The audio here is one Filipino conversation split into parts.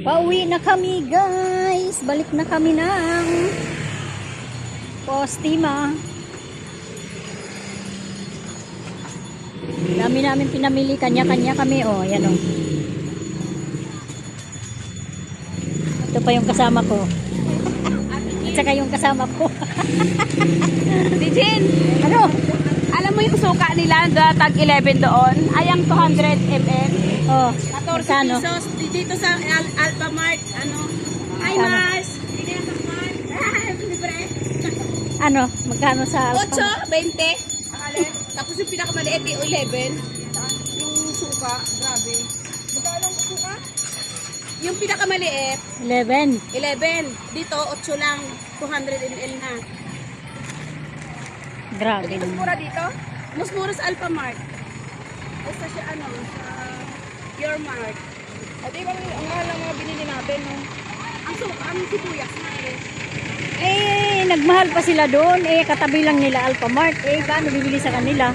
Pauwi na kami guys. Balik na kami ng Postima. Dami namin pinamili. Kanya-kanya kami. Oh, yan oh. Ito pa yung kasama ko. At saka yung kasama ko. Dijin, Ano? alam mo yung suka nila tag 11 doon? Ay, ang 200 ml. Oh, 14 magkano? pesos. Dito sa Alphamart. Ano? Hi, Magkano? Mars. Dito sa Alphamart. Libre. Ano? Magkano sa 8, 20. Tapos yung pinakamaliit yung 11. Yung suka, grabe. Magkano ang suka? Yung pinakamaliit, 11. 11. Dito, 8 lang. 200 ml na. Grabe Mas naman. mura dito? Mas mura sa Alphamart. Basta siya ano, sa Pure Mart. O di ba, ang mahal ng mga binili natin, no? Ang suka, ang sibuyas na eh. Eh, nagmahal pa sila doon. Eh, katabi lang nila Alphamart. Eh, paano bibili sa kanila?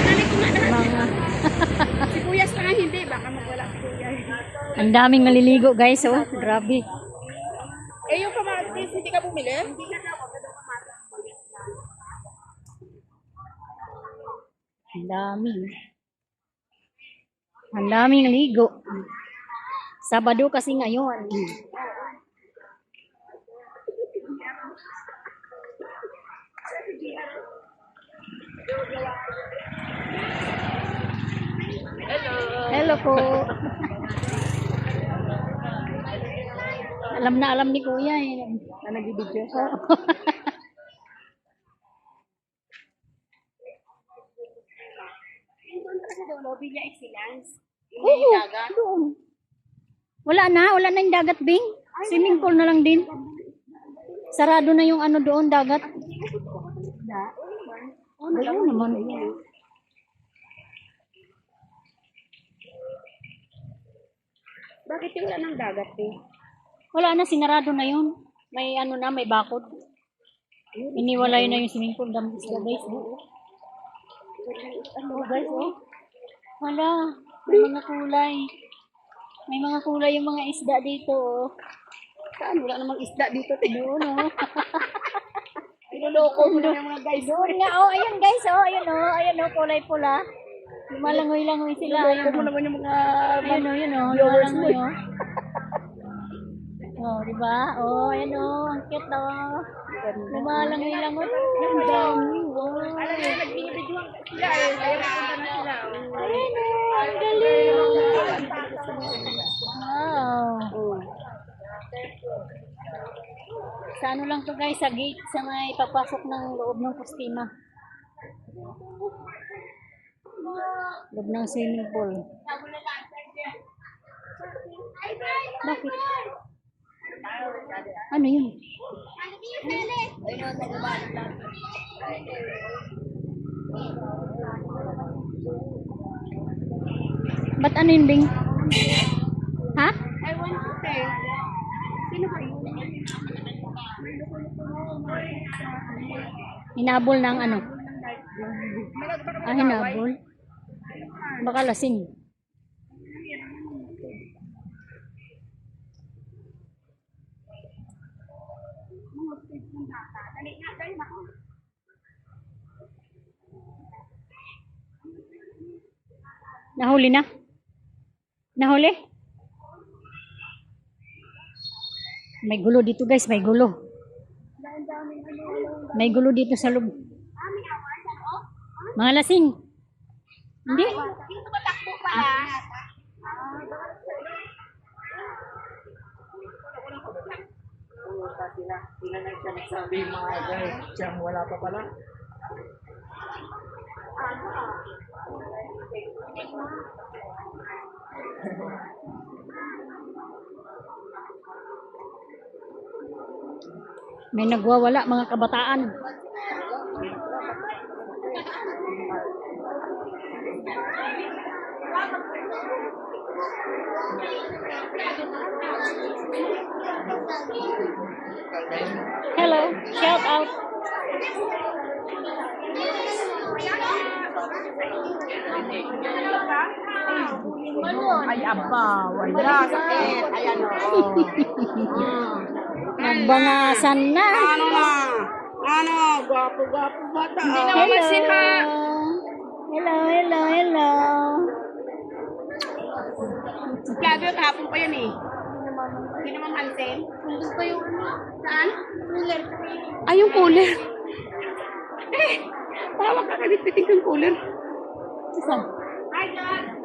Nalik ko nga lahat. Mga... Sibuyas na nga hindi, baka magwala sibuyas. Ang daming naliligo guys, oh. Grabe. Eh, yung kamatis, hindi ka bumili? Hindi na daw, maganda kamatis. Ang dami. Ang daming naligo. Sabado kasi ngayon. Hello po. Alam na alam ni Kuya eh. Na nag-video ko. Lobby niya excellence. Oo, doon. Wala na yung dagat, Bing. Swimming pool na lang din. Sarado na yung ano doon, dagat. Oo naman. Bakit yung wala ng dagat eh? Wala na, sinarado na yun. May ano na, may bakod. Iniwalay na yung swimming pool. Dami sila guys. Oh, guys, oh. Wala, may mga kulay. May mga kulay yung mga isda dito, oh. Saan? Wala namang isda dito. Doon, oh. Niloloko mo na yung mga guys. Doon nga, oh. Ayun guys, oh. Ayun, oh. Ayun, oh. Kulay pula. Lumalangoy-langoy sila. Niloloko mo Ayun, oh. naman yung mga Ayun, oh. Ayun, oh. viewers mo. Lumalangoy, oh. Oh, diba? Oh, ayun, oh. Ang cute, oh. Lumalangoy-langoy. Ang dami, wow. Alam mo, nagbibidyo sila eh. Kaya napunta na sila. Ayun, oh. Ang galing. Wow. Sa ano lang to guys, sa gate, sa may papasok ng loob ng Postima. Loob ng swimming pool. Bakit? Ano yun? Ba't ano yun, Bing? Ha? I want to say, sino ba yun? Hinabol ng ano? Ah, hinabol? Baka lasing. Nahuli na? Nahuli? May gulo dito guys, may gulo. May gulo dito sa loob. Mga lasing. Hindi. Dito ba takbo pala? Sila na siya nagsabi yung mga guys, siyang wala pa pala. May nagwawala mga kabataan. Hello, shout out. Ay, aba, wala. Sakit. Ayan, oo. Nagbangasan na. Ano na? Ano? Gwapo-gwapo bata. Hindi na Hello. mapansin ha. Hello, hello, hello. Vlogger kahapon pa yan eh. Hindi naman pansin. Nandun pa yung saan? Cooler. Ay, yung cooler. Eh, tawag ka kalit-piting ng cooler. Saan? Hi, God.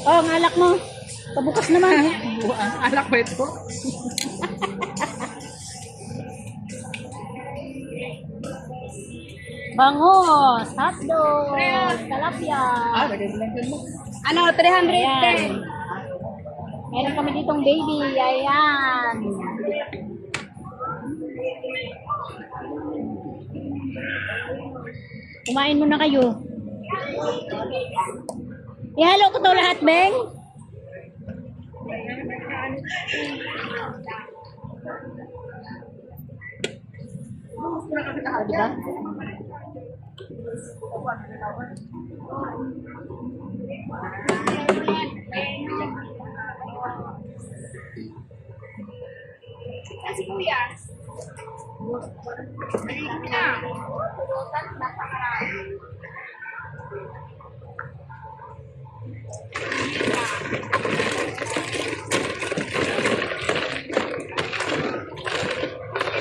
Oh, ang alak mo. Pabukas naman. Alak ba ito? Bangos, hotdog, talapia. lagay mo lang dyan mo. Ano, 310. Ayan. Meron kami ditong baby. Ayan. Kumain muna kayo. Ihalo ko to lahat, Beng. Diba? Kasi kuya. Ayun na.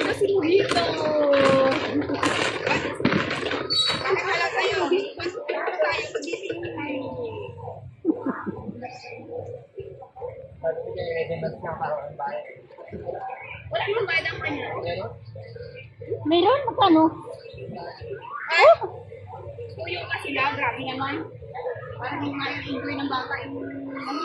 Ito si Mojito. Nakakala tayo. Pagkakala tayo. Pag-ising tayo. Sabi ko niya, i-recommend niya para ang bayan. Wala namang bayad ang kanya. Meron? Magkano? Oh! Tuyo ka sila. Grabe naman. Parang yung enjoy ng bata yung ano.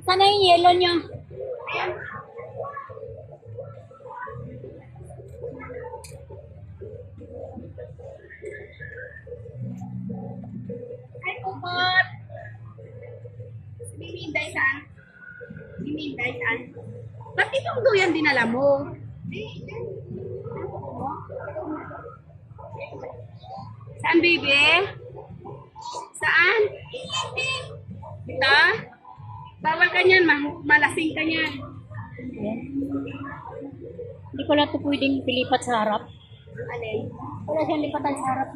Sana yung yellow niya. Ay, kumot! Miminday saan? Miminday saan? Ba't itong duyan dinala mo? Saan, baby? Saan? Ito? Bawal ka niyan, malasing ka niyan. Ayan. Hindi ko lang ito pwedeng pilipat sa harap. Alin? Wala siyang lipatan sa harap.